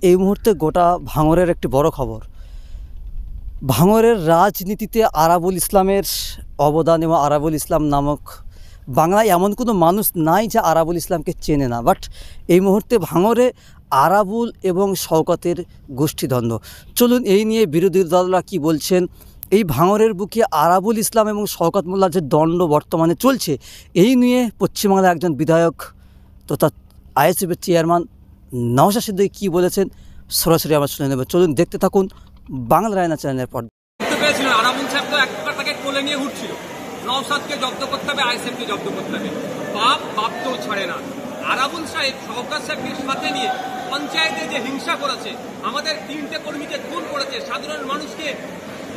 এই মুহূর্তে গোটা ভাঙড়ের একটি বড় খবর। ভাঙড়ের রাজনীতিতে আরাবুল ইসলামের অবদান এবং আরাবুল ইসলাম নামক বাংলায় এমন কোনো মানুষ নাই যা আরাবুল ইসলামকে চেনে না। বাট এই মুহূর্তে ভাঙড়ে আরাবুল এবং শওকতের গোষ্ঠীদ্বন্দ্ব। চলুন এই নিয়ে বিরোধী দলরা কি বলছেন, এই ভাঙড়ের বুকে আরাবুল ইসলাম এবং শওকত মোল্লার যে দ্বন্দ্ব বর্তমানে চলছে, এই নিয়ে পশ্চিমবাংলার একজন বিধায়ক তথা আইএসএফের চেয়ারম্যান নওশাদ সিদ্দিকী কী বলেছেন সরাসরি আমরা শুনে নেব। চলুন দেখতে থাকুন বাংলা রায়না চ্যানেলের পর। আরাবুল সাহেব তো এক প্রকার তাকে কোলে নিয়ে ঘুরছিল, নওশাদকে জব্দ করতে হবে, আইএসএফকে জব্দ করতে হবে। বাপ তো ছাড়ে না। আরাবুল সাহেব শওকত সাহেবকে সাথে নিয়ে পঞ্চায়েতে যে হিংসা করেছে, আমাদের 3টে কর্মীকে খুন করেছে, সাধারণ মানুষকে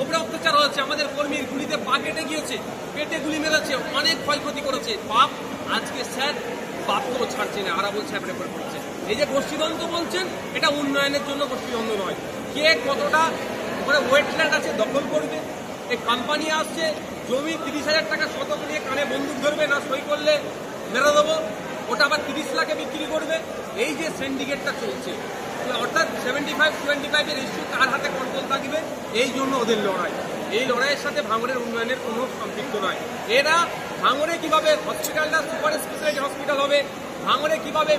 উপরে অত্যাচার হয়েছে, আমাদের কর্মীর গুলিতে পা কেটে গিয়েছে, পেটে গুলি মেরেছে, অনেক ক্ষয়ক্ষতি করেছে। আজকে স্যার বাপ তো ছাড়ছে না, আরাবুল সাহেবের উপরে পড়ছে। এই যে গোষ্ঠীদ্বন্দ্ব বলছেন, এটা উন্নয়নের জন্য গোষ্ঠীদ্বন্দ্ব নয়। কে কতটা ওখানে ওয়েটল্যান্ড আছে দখল করবে, এই কোম্পানি আসছে জমি 30,000 টাকা শতক নিয়ে কানে বন্দুক ধরবে, না সই করলে মেরে দেবো, ওটা আবার 30 লাখে বিক্রি করবে। এই যে সিন্ডিকেটটা চলছে, অর্থাৎ 75-25 ইস্যু কার হাতে কন্ট্রোল থাকবে, এই জন্য ওদের লড়াই। এই লড়াইয়ের সাথে ভাঙড়ের উন্নয়নের কোনো সম্পৃক্ত নয়। এরা ভাঙড়ে কিভাবে হসপিটালটা সুপার স্পেশালিটি হসপিটাল হবে, ভাঙড়ে কিভাবে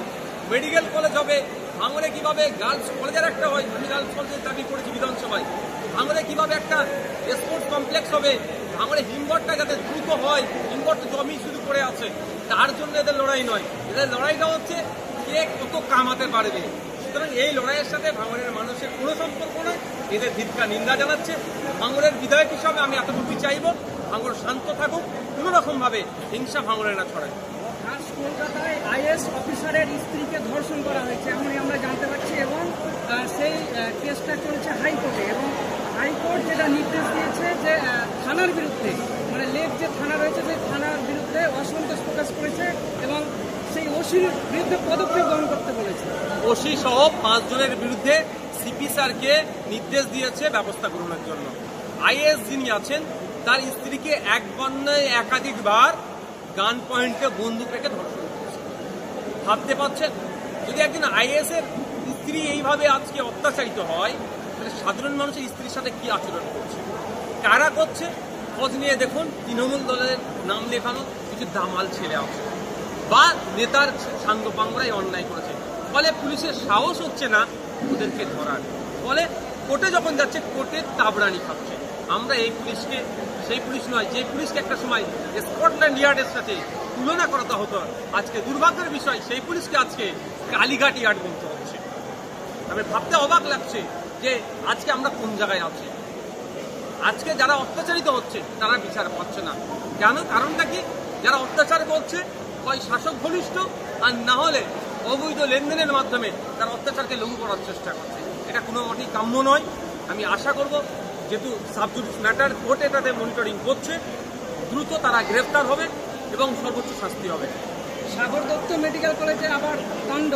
মেডিকেল কলেজ হবে, ভাঙড়ে কিভাবে গার্লস কলেজের একটা হয়, আমি গার্লস কলেজের দাবি করেছি বিধানসভায়, ভাঙড়ে কিভাবে একটা স্পোর্টস কমপ্লেক্স হবে, ভাঙড়ে হিমঘরটা যাতে দ্রুত হয়, হিমঘর জমি শুধু পড়ে আছে, তার জন্য এদের লড়াই নয়। এদের লড়াইটা হচ্ছে কে কত কামাতে পারবে। সুতরাং এই লড়াইয়ের সাথে ভাঙড়ের মানুষের কোনো সম্পর্ক নয়, এদের ধিক্কার নিন্দা জানাচ্ছে। ভাঙড়ের বিধায়ক হিসাবে আমি এতটুকুই চাইব, ভাঙড় শান্ত থাকুক, কোনো রকমভাবে হিংসা ভাঙড়ে না ছড়ায়। আজ কলকাতায় আইএস অফিসারের স্ত্রীকে ধর্ষণ করা হয়েছে এমনই আমরা জানতে পারছি, এবং সেই কেসটা চলছে হাইকোর্টে, এবং হাইকোর্ট যেটা নির্দেশ দিয়েছে যে থানার বিরুদ্ধে, মানে লেক যে থানা রয়েছে সেই থানার বিরুদ্ধে অসন্তোষ প্রকাশ করেছে এবং সেই ওসির বিরুদ্ধে পদক্ষেপ গ্রহণ করতে বলেছে। ওসি সহ 5 জনের বিরুদ্ধে সিপি স্যারকে নির্দেশ দিয়েছে ব্যবস্থা গ্রহণের জন্য। আইএস যিনি আছেন তার স্ত্রীকে একবার নয় একাধিকবার গান পয়েন্টে বন্দুক রেখে ধর্ষণ করেছে। ভাবতে পারছেন, যদি একজন আইএস এর স্ত্রী এইভাবে আজকে অত্যাচারিত হয়, তাহলে সাধারণ মানুষের স্ত্রীর সাথে কি আচরণ করছে, কারা করছে, খোঁজ নিয়ে দেখুন। তৃণমূল দলের নাম লেখানো কিছু দামাল ছেলে আছে বা নেতার সাঙ্গপাঙ্গরাই অন্যায় করেছে, ফলে পুলিশের সাহস হচ্ছে না ওদেরকে ধরার। ফলে কোর্টে যখন যাচ্ছে, কোর্টের তাবড়ানি খাচ্ছে। আমরা এই পুলিশকে সেই পুলিশ নয় যে পুলিশকে একটা সময় স্কটল্যান্ড ইয়ার্ডের সাথে তুলনা করাতে হতো, আজকে দুর্ভাগ্যের বিষয় সেই পুলিশকে আজকে কালীঘাট ইয়ার্ড বলতে হচ্ছে। আমি ভাবতে অবাক লাগছে যে আজকে আমরা কোন জায়গায় আছি। আজকে যারা অত্যাচারিত হচ্ছে তারা বিচার পাচ্ছে না। কেন? কারণটা কি? যারা অত্যাচার করছে হয় শাসক ঘনিষ্ঠ, আর না হলে অবৈধ লেনদেনের মাধ্যমে তারা অত্যাচারকে লঘু করার চেষ্টা করছে। এটা কোনো মতেই কাম্য নয়। আমি আশা করব, যেহেতু সাবজুডিস ম্যাটার কোর্ট এটাতে মনিটরিং করছে, দ্রুত তারা গ্রেফতার হবে এবং সর্বোচ্চ শাস্তি হবে। সাগর দত্ত মেডিকেল কলেজে আবার কাণ্ড,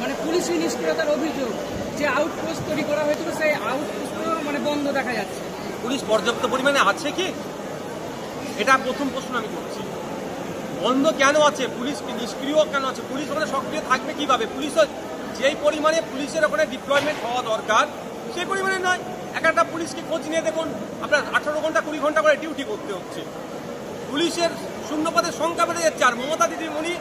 মানে পুলিশি নিষ্ক্রিয়তার অভিযোগ, যে আউটপোস্ট তৈরি করা হয়েছিল সেই আউটপোস্ট মানে বন্ধ দেখা যাচ্ছে। পুলিশ পর্যাপ্ত পরিমাণে আছে কি? এটা প্রথম প্রশ্ন আমি করছি। বন্ধ কেন আছে? পুলিশ নিষ্ক্রিয় কেন আছে? পুলিশ ওখানে সক্রিয় থাকবে কিভাবে? পুলিশ যেই পরিমাণে পুলিশের ওখানে ডিপ্লয়মেন্ট হওয়া দরকার সেই পরিমাণে নয়। একটা পুলিশকে খোঁজ নিয়ে দেখুন, আপনার 18 ঘন্টা 20 ঘন্টা করে ডিউটি করতে হচ্ছে। পুলিশের শূন্যপদের সংখ্যা বেড়ে যাচ্ছে, আর মমতা দিদিমণি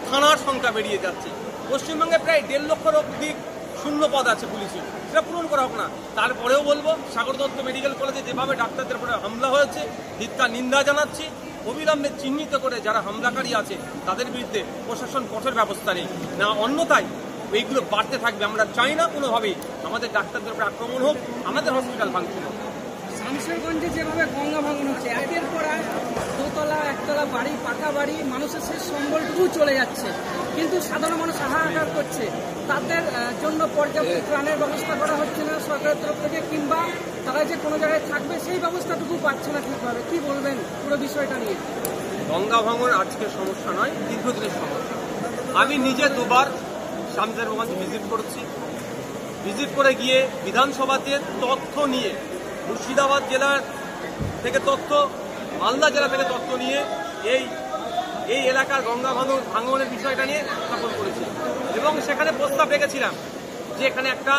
থানার সংখ্যা বেরিয়ে যাচ্ছে। পশ্চিমবঙ্গে প্রায় 1.5 লক্ষের অধিক শূন্যপদ আছে পুলিশের, সেটা পূরণ করা হোক না। তারপরেও বলবো, সাগর দত্ত মেডিকেল কলেজে যেভাবে ডাক্তারদের উপরে হামলা হয়েছে, ধিক্কার নিন্দা জানাচ্ছি। অবিলম্বে চিহ্নিত করে যারা হামলাকারী আছে তাদের বিরুদ্ধে প্রশাসন কঠোর ব্যবস্থা নেই, না অন্যথায় এইগুলো বাড়তে থাকবে। আমরা চাই না কোনোভাবেই আমাদের ডাক্তারদের উপরে আক্রমণ হোক, আমাদের হসপিটাল ভাঙচুর হোক। শামশেরগঞ্জে যেভাবে গঙ্গা ভাঙন হচ্ছে, একের পর এক দোতলা একতলা বাড়ি, পাকা বাড়ি, মানুষের শেষ সম্বলটুকু চলে যাচ্ছে, কিন্তু সাধারণ মানুষ হাহাকার করছে। তাদের জন্য পর্যাপ্ত ত্রাণের ব্যবস্থা করা হচ্ছে না সরকারের তরফ থেকে, কিংবা তারা যে কোনো জায়গায় থাকবে সেই ব্যবস্থাটুকু পাচ্ছে না ঠিকভাবে। কি বলবেন পুরো বিষয়টা নিয়ে? গঙ্গা ভাঙন আজকের সমস্যা নয়, দীর্ঘদিনের সমস্যা। আমি নিজে 2বার শামশেরগঞ্জ ভিজিট করেছি। ভিজিট করে গিয়ে বিধানসভাতে তথ্য নিয়ে, মুর্শিদাবাদ জেলার থেকে তথ্য, মালদা জেলা থেকে তথ্য নিয়ে এই এলাকার গঙ্গা ভাঙনের বিষয়টা নিয়ে স্থাপন করেছি এবং সেখানে প্রস্তাব রেখেছিলাম যে এখানে একটা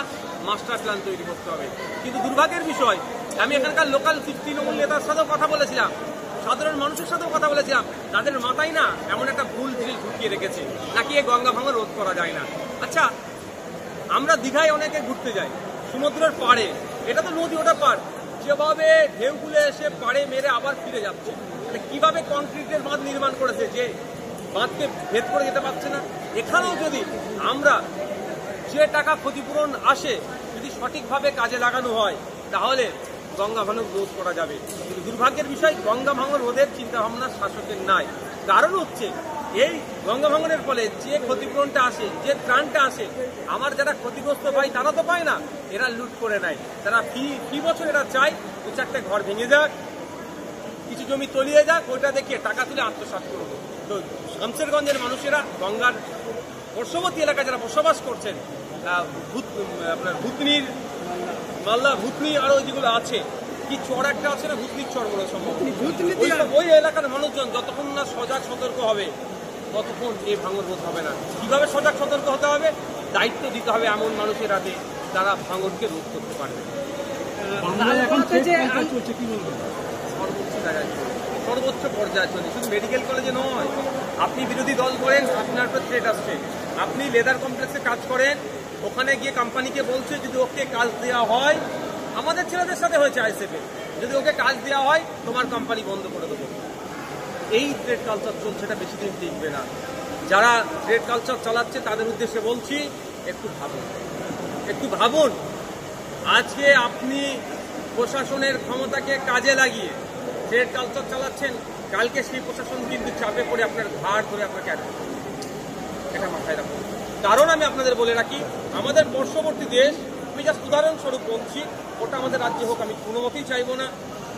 মাস্টার প্ল্যান তৈরি করতে হবে। কিন্তু দুর্ভাগ্যের বিষয়, আমি এখানকার লোকাল তৃণমূল নেতার সাথেও কথা বলেছিলাম, সাধারণ মানুষের সাথেও কথা বলেছিলাম, তাদের মাথায় না এমন একটা ভুল জিনিস ঢুকিয়ে রেখেছে, নাকি এই গঙ্গা ভাঙন রোধ করা যায় না। আচ্ছা, আমরা দীঘায় অনেকে ঘুরতে যাই, সমুদ্রের পাড়ে, এটা তো নদী, ওটা পাড়, যেভাবে ঢেউগুলো এসে পাড়ে মেরে আবার ফিরে যাচ্ছে, মানে কিভাবে কংক্রিটের বাঁধ নির্মাণ করেছে যে বাঁধকে ভেদ করে যেতে পারছে না। এখানেও যদি আমরা যে টাকা ক্ষতিপূরণ আসে যদি সঠিকভাবে কাজে লাগানো হয় তাহলে গঙ্গা ভাঙন রোধ করা যাবে। কিন্তু দুর্ভাগ্যের বিষয়, গঙ্গা ভাঙন রোধের চিন্তাভাবনা শাসকের নাই। কারণ হচ্ছে এই গঙ্গা ভাঙনের ফলে যে ক্ষতিপূরণটা আসে, যে ত্রাণটা আসে, আমার যারা ক্ষতিগ্রস্ত পায় তারা তো পায় না, এরা লুট করে নেয়। তারা ফি বছর এরা চায় দু চারটে ঘর ভেঙে যাক, কিছু জমি তলিয়ে যাক, ওইটা দেখিয়ে টাকা তুলে আত্মসাৎ করবো। তো শামশেরগঞ্জের মানুষেরা গঙ্গার পার্শ্ববর্তী এলাকায় যারা বসবাস করছেন, আপনার ভূতনির মালদা ভূতনি আরও যেগুলো আছে, কি চর একটা আছে না, ভূতনির চর বলে সম্ভব, ওই এলাকার মানুষজন যতক্ষণ না সজাগ সতর্ক হবে ততক্ষণ এই ভাঙন রোধ হবে না। কিভাবে সজাগ সতর্ক হতে হবে? দায়িত্ব দিতে হবে এমন মানুষের হাতে যারা ভাঙনকে রোধ করতে পারবে। সর্বোচ্চ জায়গায় সর্বোচ্চ পর্যায়ে চলে, শুধু মেডিকেল কলেজে নয়, আপনি বিরোধী দল করেন, আপনার উপর থ্রেট আসছে, আপনি লেদার কমপ্লেক্সে কাজ করেন, ওখানে গিয়ে কোম্পানিকে বলছে যদি ওকে কাজ দেওয়া হয়, আমাদের ছেলেদের সাথে হয়েছে আইএসএফে, যদি ওকে কাজ দেওয়া হয় তোমার কোম্পানি বন্ধ করে দেবো। এই ট্রেড কালচার চলছে, এটা বেশি দিন টিকবে না। যারা ট্রেড কালচার চালাচ্ছে তাদের উদ্দেশ্যে বলছি, একটু ভাবুন, একটু ভাবুন। আজকে আপনি প্রশাসনের ক্ষমতাকে কাজে লাগিয়ে ট্রেড কালচার চালাচ্ছেন, কালকে সেই প্রশাসন কিন্তু চাপে পড়ে আপনার ঘাড় ধরে আপনাকে অ্যারেস্ট করবে। এটা মাথায় রাখুন। কারণ আমি আপনাদের বলে রাখি, আমাদের পার্শ্ববর্তী দেশ, আমি জাস্ট উদাহরণস্বরূপ বলছি, ওটা আমাদের রাজ্যে হোক, আমি কোনো মতেই চাইবো না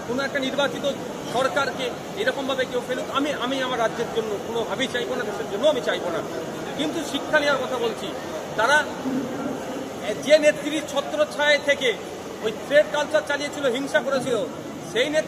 কোনো একটা নির্বাচিত সরকারকে এরকমভাবে কেউ ফেলুক। আমি আমার রাজ্যের জন্য কোনোভাবেই চাইবো না, দেশের জন্য আমি চাইবো না। কিন্তু শিক্ষা নেওয়ার কথা বলছি, তারা যে নেত্রীর ছত্রছায়া থেকে ওই ট্রেড কালচার চালিয়েছিল, হিংসা করেছিল, সেই নেত্রী